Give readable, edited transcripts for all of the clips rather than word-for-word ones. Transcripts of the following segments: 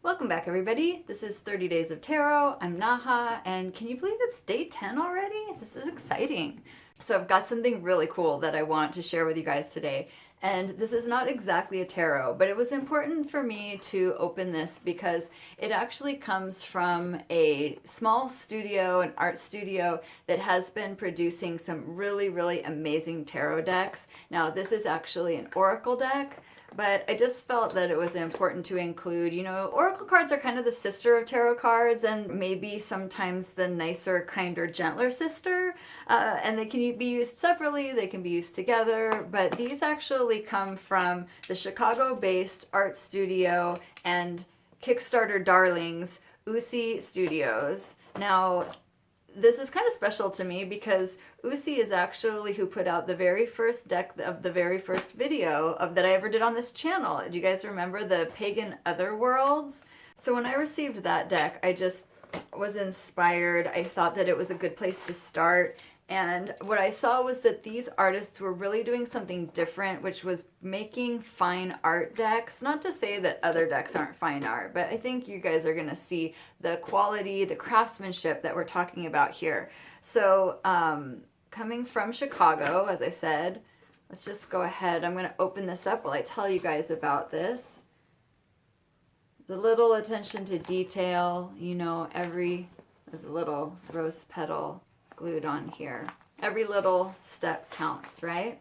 Welcome back, everybody. This is 30 Days of Tarot. I'm Naha, and can you believe it's day 10 already? This is exciting. So I've got something really cool that I want to share with you guys today. And this is not exactly a tarot, but it was important for me to open this because it actually comes from a small studio, an art studio that has been producing some really, really amazing tarot decks. Now, this is actually an oracle deck. But I just felt that it was important to include, oracle cards are kind of the sister of tarot cards and maybe sometimes the nicer, kinder, gentler sister. And they can be used separately, they can be used together. But these actually come from the Chicago-based art studio and Kickstarter darlings, Uusi Studios. Now, this is kind of special to me because Uusi is actually who put out the very first deck of the very first video that I ever did on this channel. Do you guys remember the Pagan Otherworlds? So when I received that deck, I just was inspired. I thought that it was a good place to start. And what I saw was that these artists were really doing something different, which was making fine art decks. Not to say that other decks aren't fine art, but I think you guys are going to see the quality, the craftsmanship that we're talking about here. So coming from Chicago, as I said, let's just go ahead. I'm going to open this up while I tell you guys about this. The little attention to detail, there's a little rose petal glued on here. Every little step counts, right?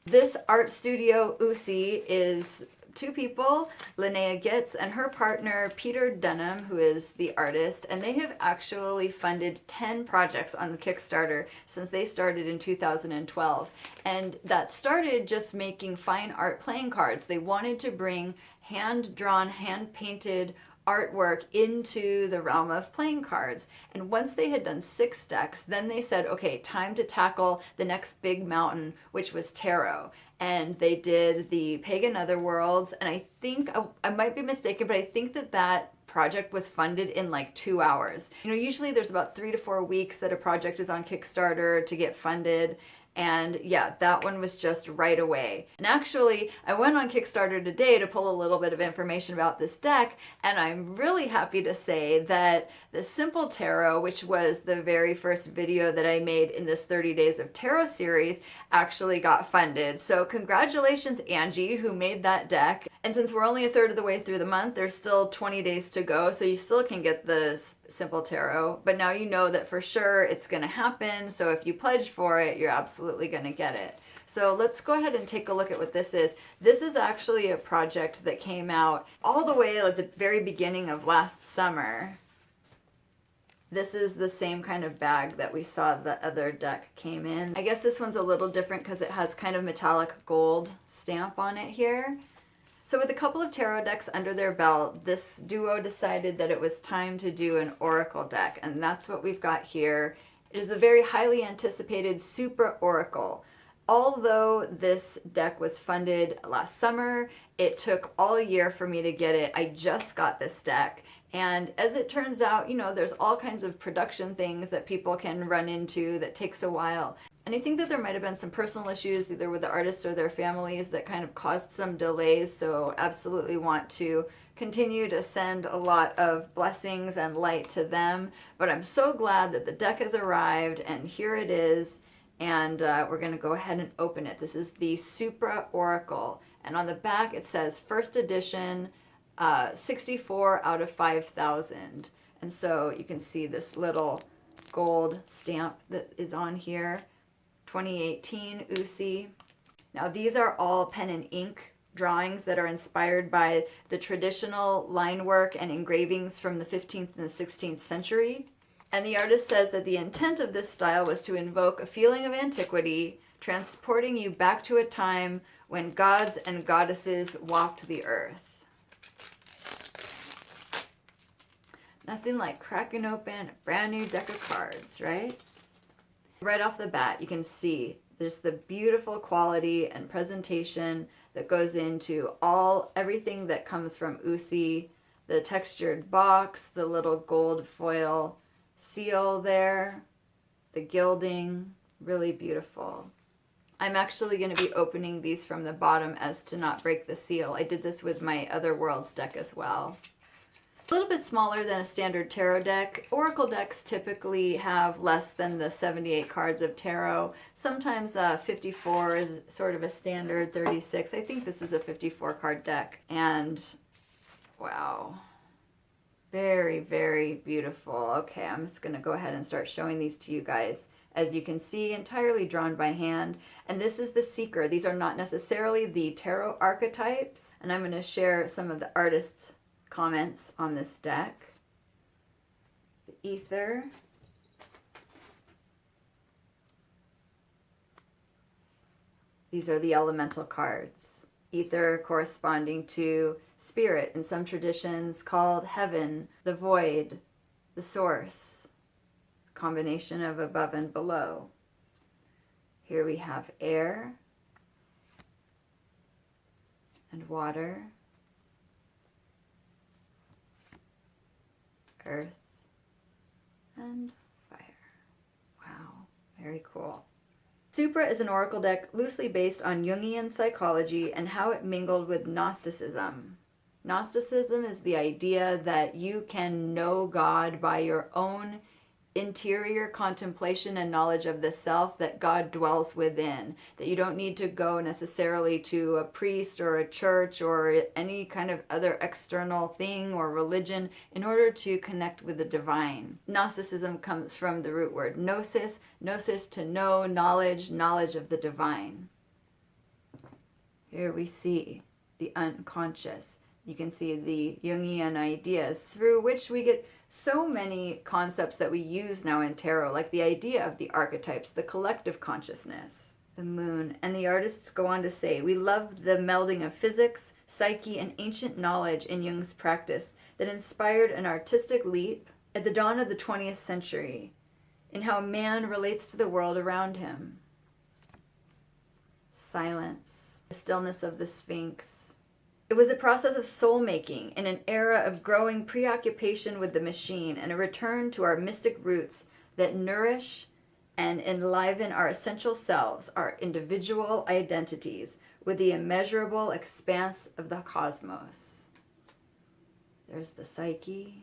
This art studio, Uusi, is two people, Linnea Getz and her partner, Peter Dunham, who is the artist, and they have actually funded 10 projects on the Kickstarter since they started in 2012. And that started just making fine art playing cards. They wanted to bring hand-drawn, hand-painted artwork into the realm of playing cards. And once they had done 6 decks, then they said, okay, time to tackle the next big mountain, which was tarot. And they did the Pagan Otherworlds, and I think, I might be mistaken, but I think that project was funded in like 2 hours. Usually there's about 3 to 4 weeks that a project is on Kickstarter to get funded. And yeah, that one was just right away. And actually, I went on Kickstarter today to pull a little bit of information about this deck, and I'm really happy to say that the Simple Tarot, which was the very first video that I made in this 30 Days of Tarot series, actually got funded. So congratulations, Angie, who made that deck. And since we're only a third of the way through the month, there's still 20 days to go, so you still can get the Simple Tarot. But now you know that for sure it's going to happen, so if you pledge for it, you're absolutely going to get it. So let's go ahead and take a look at what this is. This is actually a project that came out all the way at the very beginning of last summer. This is the same kind of bag that we saw the other deck came in. I guess this one's a little different because it has kind of metallic gold stamp on it here. So with a couple of tarot decks under their belt, this duo decided that it was time to do an oracle deck, and that's what we've got here. It is a very highly anticipated SUPRA Oracle. Although this deck was funded last summer, it took all year for me to get it. I just got this deck. And as it turns out, there's all kinds of production things that people can run into that takes a while. And I think that there might have been some personal issues either with the artists or their families that kind of caused some delays. So absolutely want to continue to send a lot of blessings and light to them. But I'm so glad that the deck has arrived, and here it is. And we're going to go ahead and open it. This is the SUPRA Oracle. And on the back it says first edition, 64 out of 5,000. And so you can see this little gold stamp that is on here. 2018 Uusi. Now these are all pen and ink drawings that are inspired by the traditional line work and engravings from the 15th and the 16th century. And the artist says that the intent of this style was to invoke a feeling of antiquity, transporting you back to a time when gods and goddesses walked the earth. Nothing like cracking open a brand new deck of cards, right? Right off the bat, you can see there's the beautiful quality and presentation that goes into everything that comes from Uusi, the textured box, the little gold foil seal there, the gilding, really beautiful. I'm actually going to be opening these from the bottom as to not break the seal. I did this with my Other Worlds deck as well. A little bit smaller than a standard tarot deck. Oracle decks typically have less than the 78 cards of tarot. Sometimes 54 is sort of a standard, 36. I think this is a 54 card deck. And wow. Very, very beautiful. Okay, I'm just going to go ahead and start showing these to you guys. As you can see, entirely drawn by hand. And this is the seeker. These are not necessarily the tarot archetypes. And I'm going to share some of the artists' comments on this deck. The ether. These are the elemental cards. Ether corresponding to spirit, in some traditions called heaven, the void, the source, combination of above and below. Here we have air and water, earth and fire. Wow, very cool. Supra is an oracle deck loosely based on Jungian psychology and how it mingled with Gnosticism. Gnosticism is the idea that you can know God by your own interior contemplation and knowledge of the self, that God dwells within, that you don't need to go necessarily to a priest or a church or any kind of other external thing or religion in order to connect with the divine. Gnosticism comes from the root word gnosis, gnosis to know, knowledge, knowledge of the divine. Here we see the unconscious. You can see the Jungian ideas through which we get so many concepts that we use now in tarot, like the idea of the archetypes, the collective consciousness, the moon. And the artists go on to say, we love the melding of physics, psyche, and ancient knowledge in Jung's practice that inspired an artistic leap at the dawn of the 20th century in how man relates to the world around him. Silence, the stillness of the Sphinx. It was a process of soul-making in an era of growing preoccupation with the machine and a return to our mystic roots that nourish and enliven our essential selves, our individual identities, with the immeasurable expanse of the cosmos. There's the psyche.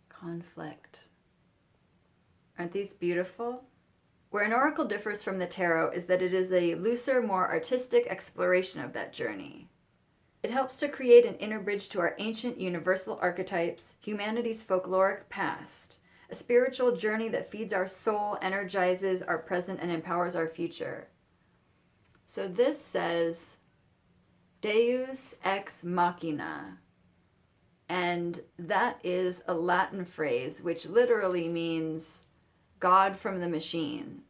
Conflict. Aren't these beautiful? Where an oracle differs from the tarot is that it is a looser, more artistic exploration of that journey. It helps to create an inner bridge to our ancient universal archetypes, humanity's folkloric past, a spiritual journey that feeds our soul, energizes our present, and empowers our future. So this says, Deus ex machina, and that is a Latin phrase which literally means God from the machine.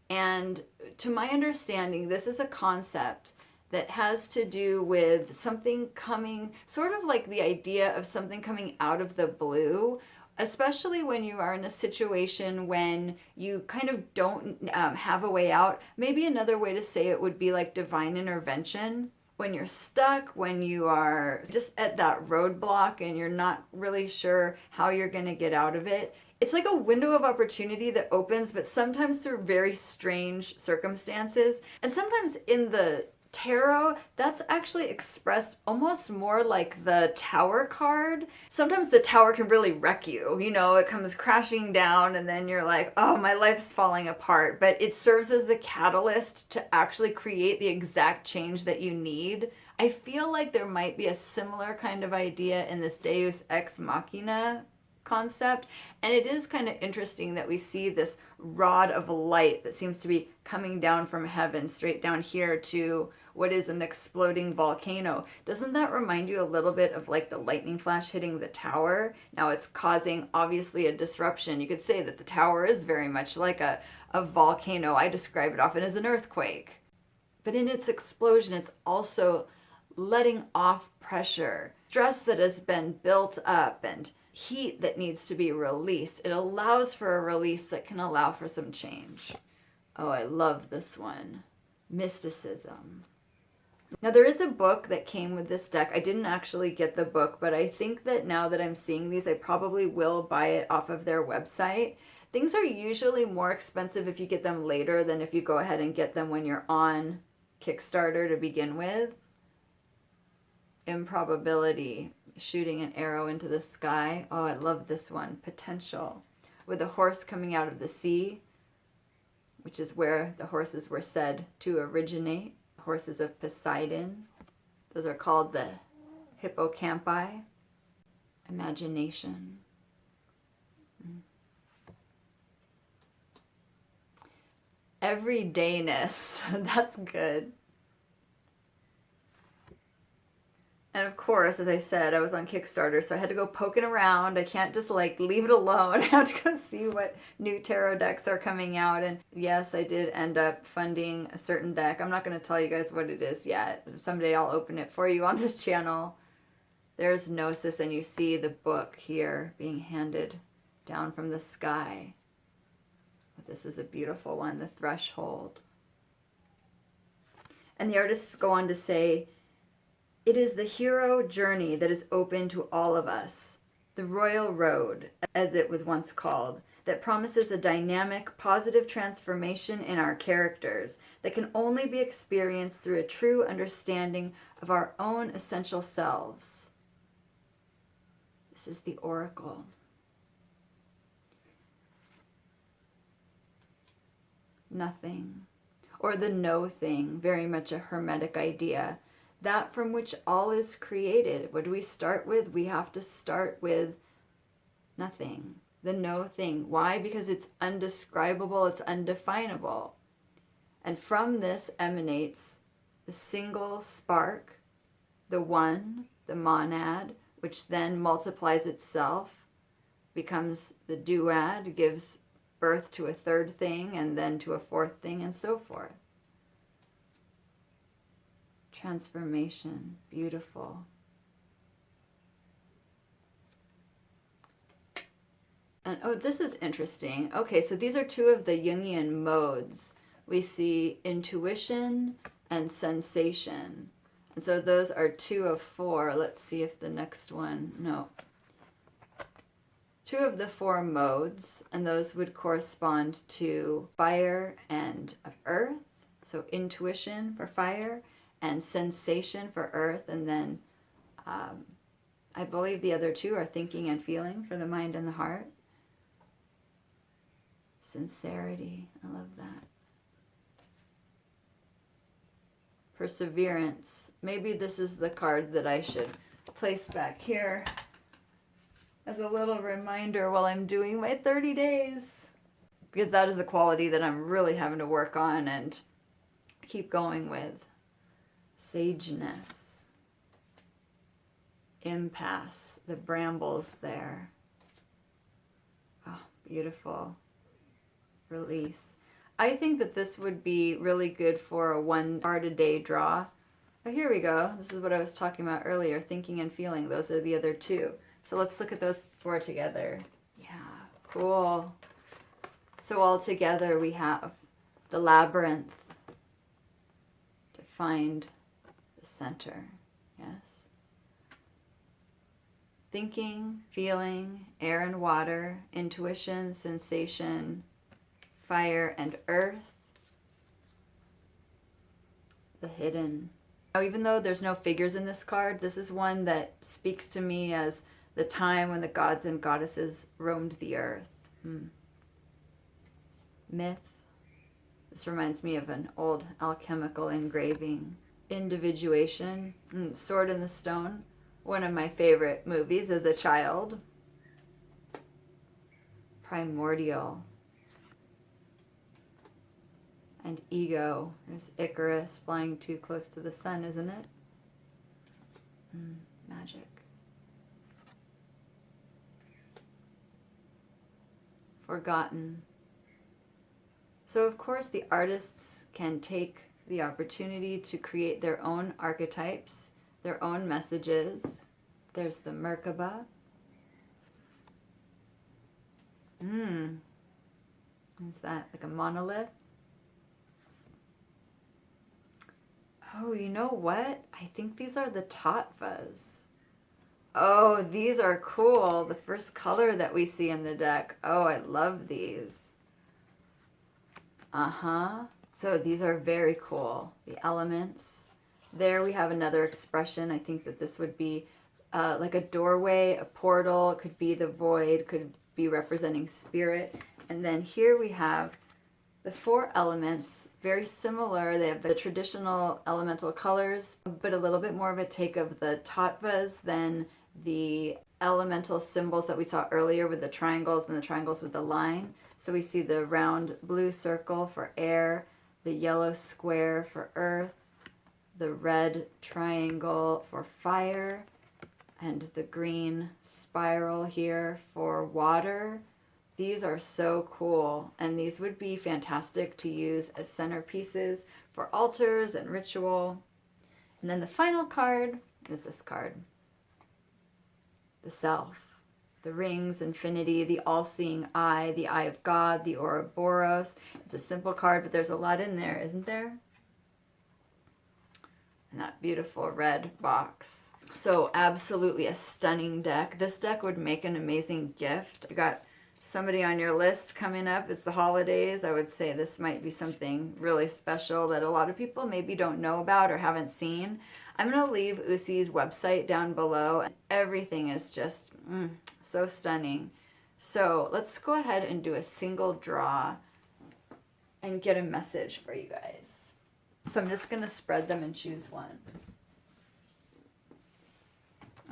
And to my understanding, this is a concept that has to do with something coming, sort of like the idea of something coming out of the blue, especially when you are in a situation when you kind of don't have a way out. Maybe another way to say it would be like divine intervention. When you're stuck, when you are just at that roadblock and you're not really sure how you're going to get out of it. It's like a window of opportunity that opens, but sometimes through very strange circumstances. And sometimes in the tarot, that's actually expressed almost more like the Tower card. Sometimes the Tower can really wreck you. You know, it comes crashing down and then you're like, oh, my life's falling apart. But it serves as the catalyst to actually create the exact change that you need. I feel like there might be a similar kind of idea in this Deus ex machina concept, and it is kind of interesting that we see this rod of light that seems to be coming down from heaven straight down here to what is an exploding volcano. Doesn't that remind you a little bit of like the lightning flash hitting the tower? Now it's causing obviously a disruption. You could say that the tower is very much like a volcano. I describe it often as an earthquake. But in its explosion, it's also letting off pressure, stress that has been built up, and heat that needs to be released. It allows for a release that can allow for some change. Oh, I love this one. Mysticism. Now there is a book that came with this deck. I didn't actually get the book, but I think that now that I'm seeing these, I probably will buy it off of their website. Things are usually more expensive if you get them later than if you go ahead and get them when you're on Kickstarter to begin with. Improbability. shooting an arrow into the sky. Oh, I love this one. Potential. With a horse coming out of the sea, which is where the horses were said to originate. Horses of Poseidon. Those are called the hippocampi. Imagination. Everydayness. That's good. And of course, as I said, I was on Kickstarter, so I had to go poking around. I can't just like leave it alone. I have to go see what new tarot decks are coming out. And yes, I did end up funding a certain deck. I'm not going to tell you guys what it is yet. Someday I'll open it for you on this channel. There's Gnosis, and you see the book here being handed down from the sky. But this is a beautiful one, The Threshold. And the artists go on to say, it is the hero journey that is open to all of us, the royal road, as it was once called, that promises a dynamic, positive transformation in our characters that can only be experienced through a true understanding of our own essential selves. This is the Oracle. Nothing, or the no thing, very much a hermetic idea. That from which all is created. What do we start with? We have to start with nothing, the no thing. Why? Because it's undescribable, it's undefinable. And from this emanates the single spark, the one, the monad, which then multiplies itself, becomes the duad, gives birth to a third thing, and then to a fourth thing, and so forth. Transformation, beautiful. And oh, this is interesting. Okay, so these are two of the Jungian modes. We see intuition and sensation. And so those are 2 of 4. Let's see if the next one, no. 2 of the 4 modes, and those would correspond to fire and earth. So intuition for fire, and sensation for earth, and then I believe the other 2 are thinking and feeling for the mind and the heart. Sincerity, I love that. Perseverance. Maybe this is the card that I should place back here as a little reminder while I'm doing my 30 days. Because that is the quality that I'm really having to work on and keep going with. Sageness, impasse, the brambles there. Oh, beautiful. Release. I think that this would be really good for a 1 card a day draw. Oh, here we go. This is what I was talking about earlier, thinking and feeling. Those are the other 2. So let's look at those 4 together. Yeah, cool. So all together we have the labyrinth to find center. Yes. Thinking, feeling, air and water, intuition, sensation, fire and earth. The hidden. Now, even though there's no figures in this card, this is one that speaks to me as the time when the gods and goddesses roamed the earth. Myth. This reminds me of an old alchemical engraving. Individuation, Sword in the Stone, one of my favorite movies as a child. Primordial. And ego. There's Icarus flying too close to the sun, isn't it? Magic. Forgotten. So of course the artists can take the opportunity to create their own archetypes, their own messages. There's the Merkaba. Is that like a monolith? Oh, you know what? I think these are the Tattvas. Oh, these are cool. The first color that we see in the deck. Oh, I love these. So these are very cool. The elements. There we have another expression. I think that this would be like a doorway, a portal. It could be the void, could be representing spirit. And then here we have the 4 elements, very similar. They have the traditional elemental colors, but a little bit more of a take of the tattvas than the elemental symbols that we saw earlier with the triangles and the triangles with the line. So we see the round blue circle for air, the yellow square for earth, the red triangle for fire, and the green spiral here for water. These are so cool, and these would be fantastic to use as centerpieces for altars and ritual. And then the final card is this card. The self, the rings, infinity, the all-seeing eye, the eye of God, the Ouroboros. It's a simple card, but there's a lot in there, isn't there? And that beautiful red box. So absolutely a stunning deck. This deck would make an amazing gift. You got somebody on your list coming up. It's the holidays. I would say this might be something really special that a lot of people maybe don't know about or haven't seen. I'm going to leave Uusi's website down below. Everything is just so stunning. So let's go ahead and do a single draw and get a message for you guys. So I'm just going to spread them and choose one.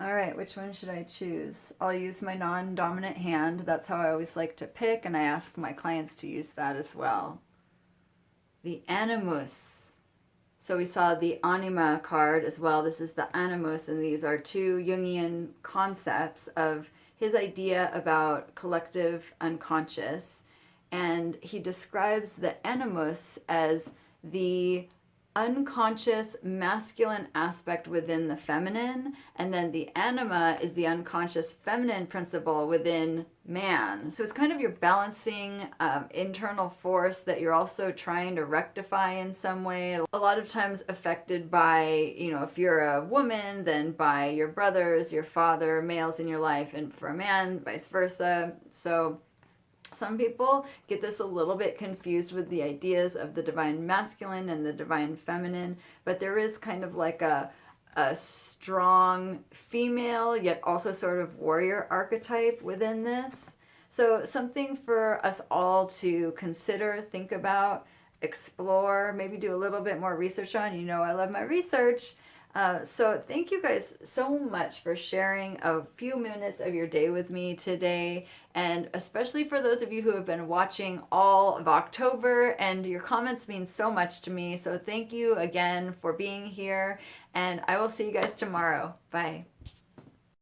All right, which one should I choose? I'll use my non-dominant hand. That's how I always like to pick, and I ask my clients to use that as well. The Animus. So we saw the Anima card as well. This is the Animus, and these are 2 Jungian concepts of his idea about collective unconscious. And he describes the Animus as the unconscious masculine aspect within the feminine, and then the anima is the unconscious feminine principle within man. So it's kind of your balancing internal force that you're also trying to rectify in some way. A lot of times affected by, if you're a woman, then by your brothers, your father, males in your life, and for a man, vice versa. So some people get this a little bit confused with the ideas of the divine masculine and the divine feminine, but there is kind of like a strong female, yet also sort of warrior archetype within this. So something for us all to consider, think about, explore, maybe do a little bit more research on. I love my research. So thank you guys so much for sharing a few minutes of your day with me today, and especially for those of you who have been watching all of October, and your comments mean so much to me. So thank you again for being here, and I will see you guys tomorrow. Bye.